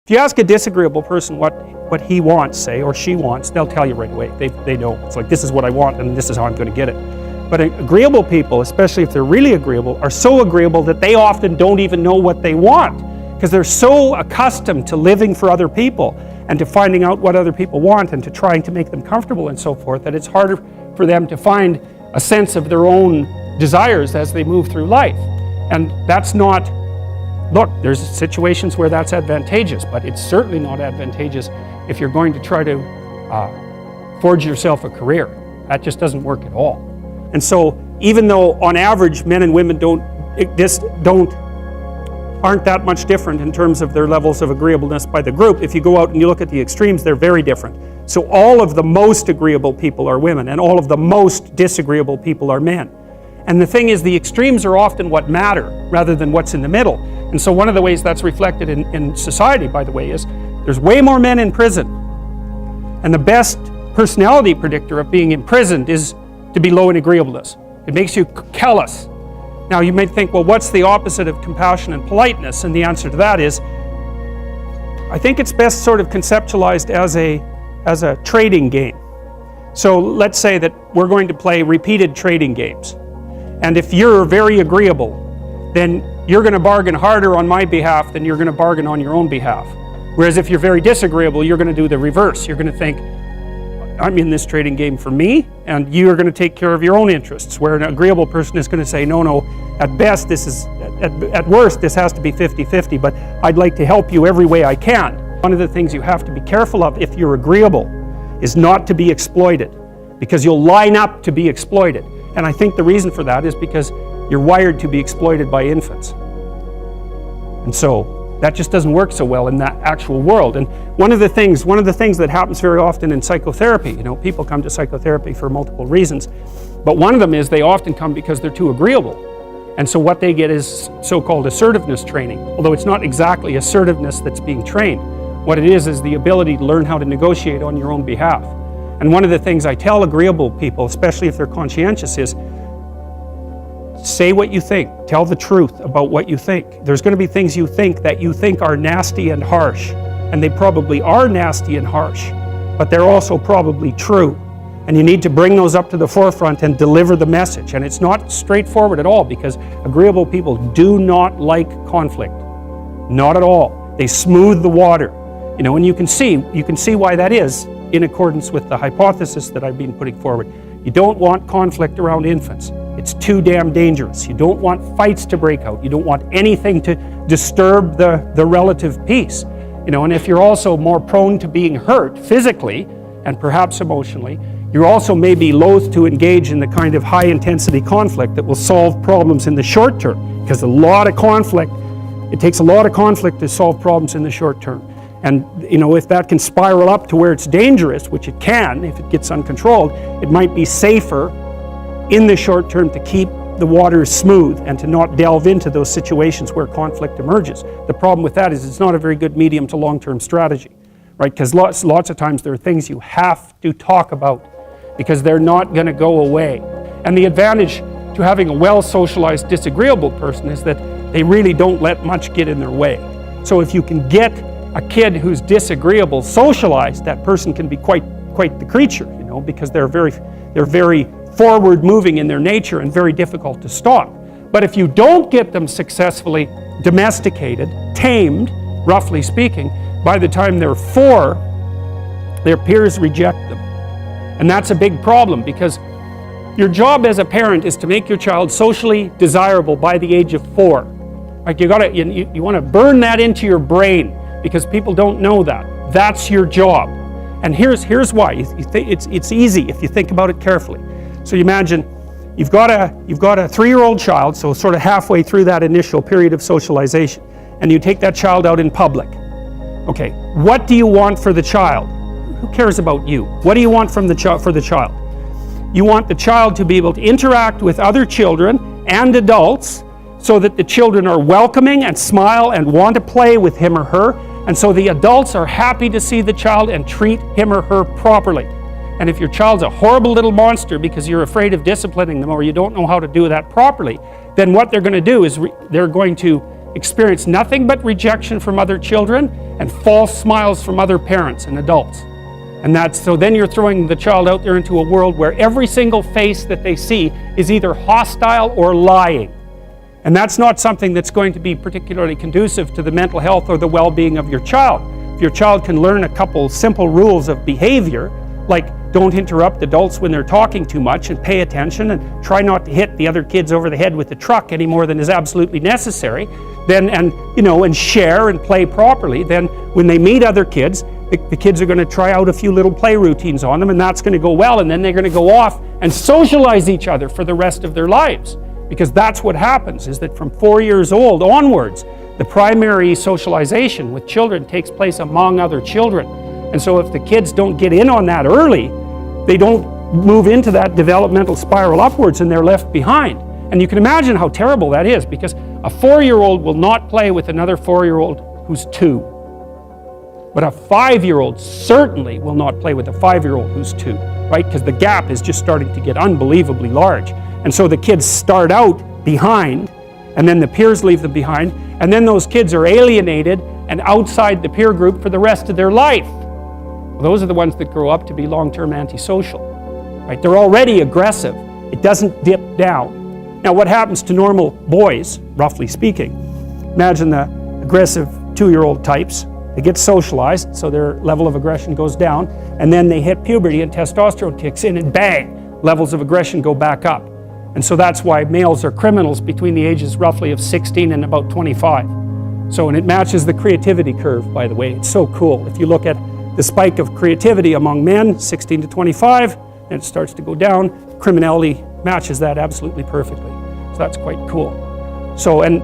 If you ask a disagreeable person what he wants, say, or she wants, they'll tell you right away. They know. It's like, this is what I want and this is how I'm going to get it. But agreeable people, especially if they're really agreeable, are so agreeable that they often don't even know what they want, because they're so accustomed to living for other people and to finding out what other people want and to trying to make them comfortable and so forth, that it's harder for them to find a sense of their own desires as they move through life. And that's not, look, there's situations where that's advantageous, but it's certainly not advantageous if you're going to try to forge yourself a career. That just doesn't work at all. And so even though on average men and women aren't that much different in terms of their levels of agreeableness by the group, if you go out and you look at the extremes, they're very different. So all of the most agreeable people are women, and all of the most disagreeable people are men. And the thing is, the extremes are often what matter rather than what's in the middle. And so one of the ways that's reflected in society, by the way, is there's way more men in prison. And the best personality predictor of being imprisoned is to be low in agreeableness. It makes you callous. Now you might think, well, what's the opposite of compassion and politeness? And the answer to that is, I think it's best sort of conceptualized as a trading game. So let's say that we're going to play repeated trading games. And if you're very agreeable, then you're going to bargain harder on my behalf than you're going to bargain on your own behalf. Whereas if you're very disagreeable, you're going to do the reverse. You're going to think, I'm in this trading game for me, and you're going to take care of your own interests. Where an agreeable person is going to say, no, at best, at worst, this has to be 50-50, but I'd like to help you every way I can. One of the things you have to be careful of if you're agreeable is not to be exploited, because you'll line up to be exploited. And I think the reason for that is because you're wired to be exploited by infants. And so that just doesn't work so well in that actual world. And one of the things that happens very often in psychotherapy, people come to psychotherapy for multiple reasons, but one of them is they often come because they're too agreeable. And so what they get is so-called assertiveness training, although it's not exactly assertiveness that's being trained. What it is the ability to learn how to negotiate on your own behalf. And one of the things I tell agreeable people, especially if they're conscientious, is say what you think. Tell the truth about what you think. There's going to be things you think that you think are nasty and harsh, and they probably are nasty and harsh, but they're also probably true. And you need to bring those up to the forefront and deliver the message. And it's not straightforward at all, because agreeable people do not like conflict. Not at all. They smooth the water. And you can see why that is in accordance with the hypothesis that I've been putting forward. You don't want conflict around infants. It's too damn dangerous. You don't want fights to break out. You don't want anything to disturb the relative peace. And if you're also more prone to being hurt physically and perhaps emotionally, you're also maybe loath to engage in the kind of high-intensity conflict that will solve problems in the short term, because it takes a lot of conflict to solve problems in the short term. And if that can spiral up to where it's dangerous, which it can if it gets uncontrolled, it might be safer in the short term to keep the waters smooth and to not delve into those situations where conflict emerges. The problem with that is it's not a very good medium to long-term strategy, right? Because lots of times there are things you have to talk about because they're not going to go away. And the advantage to having a well-socialized disagreeable person is that they really don't let much get in their way. So if you can get a kid who's disagreeable socialized, that person can be quite the creature, because they're very forward-moving in their nature and very difficult to stop. But if you don't get them successfully domesticated, tamed, roughly speaking, by the time they're 4, their peers reject them. And that's a big problem, because your job as a parent is to make your child socially desirable by the age of 4. Like you want to burn that into your brain, because people don't know that. That's your job. And here's why. It's easy if you think about it carefully. So you imagine you've got a 3-year-old child, so sort of halfway through that initial period of socialization, and you take that child out in public. Okay, what do you want for the child? Who cares about you? What do you want for the child? You want the child to be able to interact with other children and adults so that the children are welcoming and smile and want to play with him or her, and so the adults are happy to see the child and treat him or her properly. And if your child's a horrible little monster because you're afraid of disciplining them or you don't know how to do that properly, then what they're going to do is they're going to experience nothing but rejection from other children and false smiles from other parents and adults. And so then you're throwing the child out there into a world where every single face that they see is either hostile or lying. And that's not something that's going to be particularly conducive to the mental health or the well-being of your child. If your child can learn a couple simple rules of behavior, like don't interrupt adults when they're talking too much and pay attention and try not to hit the other kids over the head with the truck any more than is absolutely necessary, then and share and play properly, then when they meet other kids, the kids are going to try out a few little play routines on them, and that's going to go well, and then they're going to go off and socialize each other for the rest of their lives. Because that's what happens, is that from 4 years old onwards, the primary socialization with children takes place among other children. And so if the kids don't get in on that early, they don't move into that developmental spiral upwards and they're left behind. And you can imagine how terrible that is, because a 4-year-old will not play with another 4-year-old who's 2. But a 5-year-old certainly will not play with a 5-year-old who's 2, right? Because the gap is just starting to get unbelievably large. And so the kids start out behind, and then the peers leave them behind, and then those kids are alienated and outside the peer group for the rest of their life. Well, those are the ones that grow up to be long-term antisocial, right? They're already aggressive. It doesn't dip down. Now, what happens to normal boys, roughly speaking? Imagine the aggressive 2-year-old types. They get socialized, so their level of aggression goes down, and then they hit puberty and testosterone kicks in, and bang, levels of aggression go back up. And so that's why males are criminals between the ages roughly of 16 and about 25. So, and it matches the creativity curve, by the way. It's so cool. If you look at the spike of creativity among men, 16 to 25, and it starts to go down, criminality matches that absolutely perfectly. So that's quite cool. So, and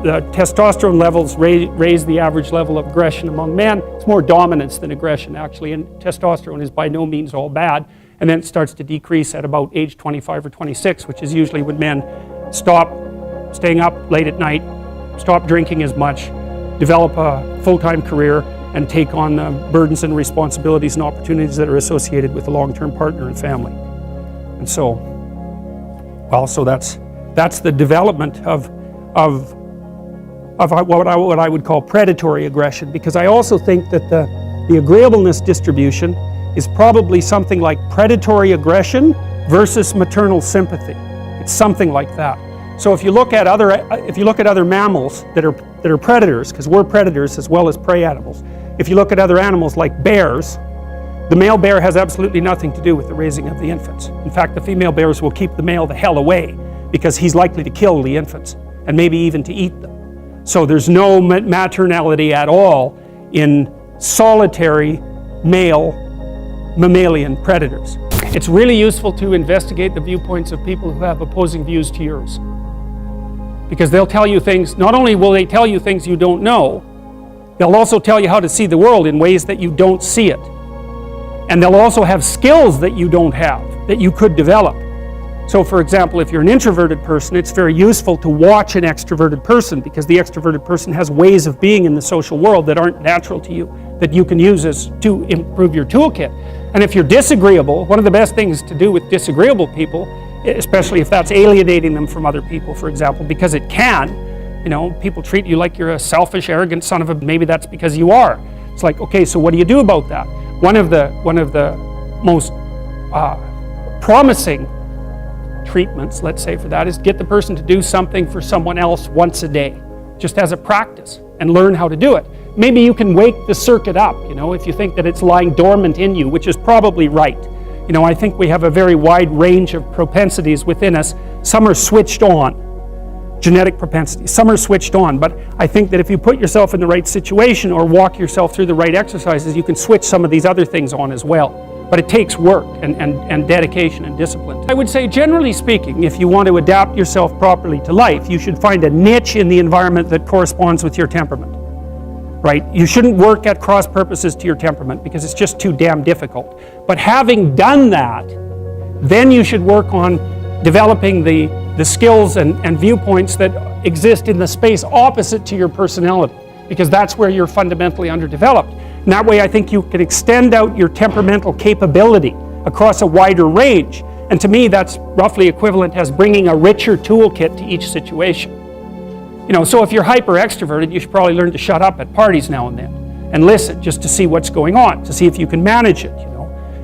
the testosterone levels raise the average level of aggression among men. It's more dominance than aggression, actually, and testosterone is by no means all bad. And then it starts to decrease at about age 25 or 26, which is usually when men stop staying up late at night, stop drinking as much, develop a full-time career, and take on the burdens and responsibilities and opportunities that are associated with a long-term partner and family. And so, well, so that's the development of what I would call predatory aggression, because I also think that the agreeableness distribution is probably something like predatory aggression versus maternal sympathy. It's something like that. So if you look at other mammals that are predators, because we're predators as well as prey animals, if you look at other animals like bears, the male bear has absolutely nothing to do with the raising of the infants. In fact, the female bears will keep the male the hell away because he's likely to kill the infants and maybe even to eat them. So there's no maternality at all in solitary male mammalian predators. It's really useful to investigate the viewpoints of people who have opposing views to yours, because they'll tell you things. Not only will they tell you things you don't know, they'll also tell you how to see the world in ways that you don't see it. And they'll also have skills that you don't have, that you could develop. So for example, if you're an introverted person, it's very useful to watch an extroverted person, because the extroverted person has ways of being in the social world that aren't natural to you, that you can use to improve your toolkit. And if you're disagreeable, one of the best things to do with disagreeable people, especially if that's alienating them from other people, for example, because it can, people treat you like you're a selfish, arrogant son of a, maybe that's because you are. It's like, okay, so what do you do about that? One of the most promising treatments, let's say, for that is get the person to do something for someone else once a day, just as a practice, and learn how to do it. Maybe you can wake the circuit up, if you think that it's lying dormant in you, which is probably right. I think we have a very wide range of propensities within us. Some are switched on, genetic propensities. Some are switched on, but I think that if you put yourself in the right situation or walk yourself through the right exercises, you can switch some of these other things on as well. But it takes work and dedication and discipline. I would say, generally speaking, if you want to adapt yourself properly to life, you should find a niche in the environment that corresponds with your temperament. Right? You shouldn't work at cross purposes to your temperament because it's just too damn difficult. But having done that, then you should work on developing the skills and viewpoints that exist in the space opposite to your personality, because that's where you're fundamentally underdeveloped. And that way I think you can extend out your temperamental capability across a wider range. And to me, that's roughly equivalent as bringing a richer toolkit to each situation. So if you're hyper extroverted, you should probably learn to shut up at parties now and then and listen just to see what's going on, to see if you can manage it,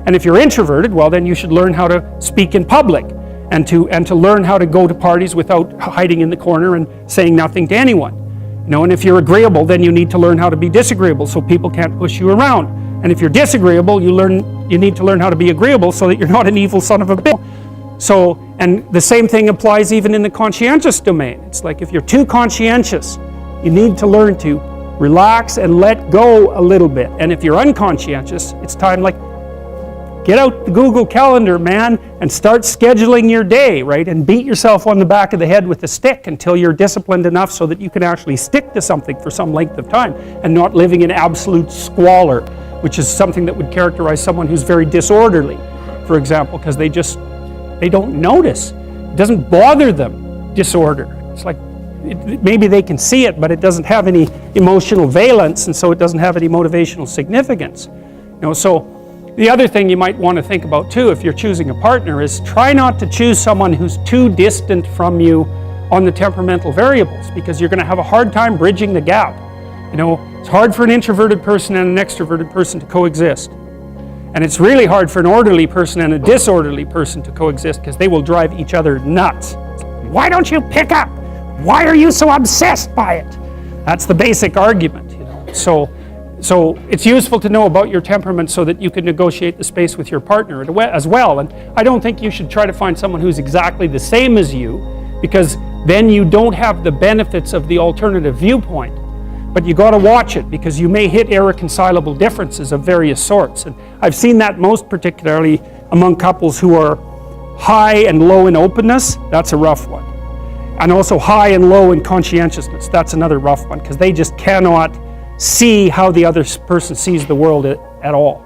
And if you're introverted, well, then you should learn how to speak in public and to learn how to go to parties without hiding in the corner and saying nothing to anyone. And if you're agreeable, then you need to learn how to be disagreeable so people can't push you around. And if you're disagreeable, you need to learn how to be agreeable so that you're not an evil son of a bitch. So, and the same thing applies even in the conscientious domain. It's like if you're too conscientious, you need to learn to relax and let go a little bit. And if you're unconscientious, it's time get out the Google Calendar, man, and start scheduling your day, right? And beat yourself on the back of the head with a stick until you're disciplined enough so that you can actually stick to something for some length of time and not living in absolute squalor, which is something that would characterize someone who's very disorderly, for example, because they don't notice. It doesn't bother them, disorder. It's like maybe they can see it, but it doesn't have any emotional valence, and so it doesn't have any motivational significance. So the other thing you might want to think about too, if you're choosing a partner, is try not to choose someone who's too distant from you on the temperamental variables, because you're going to have a hard time bridging the gap. It's hard for an introverted person and an extroverted person to coexist. And it's really hard for an orderly person and a disorderly person to coexist, because they will drive each other nuts. Why don't you pick up? Why are you so obsessed by it? That's the basic argument. So it's useful to know about your temperament so that you can negotiate the space with your partner as well. And I don't think you should try to find someone who's exactly the same as you, because then you don't have the benefits of the alternative viewpoint. But you got to watch it, because you may hit irreconcilable differences of various sorts. And I've seen that most particularly among couples who are high and low in openness. That's a rough one. And also high and low in conscientiousness. That's another rough one, because they just cannot see how the other person sees the world at all.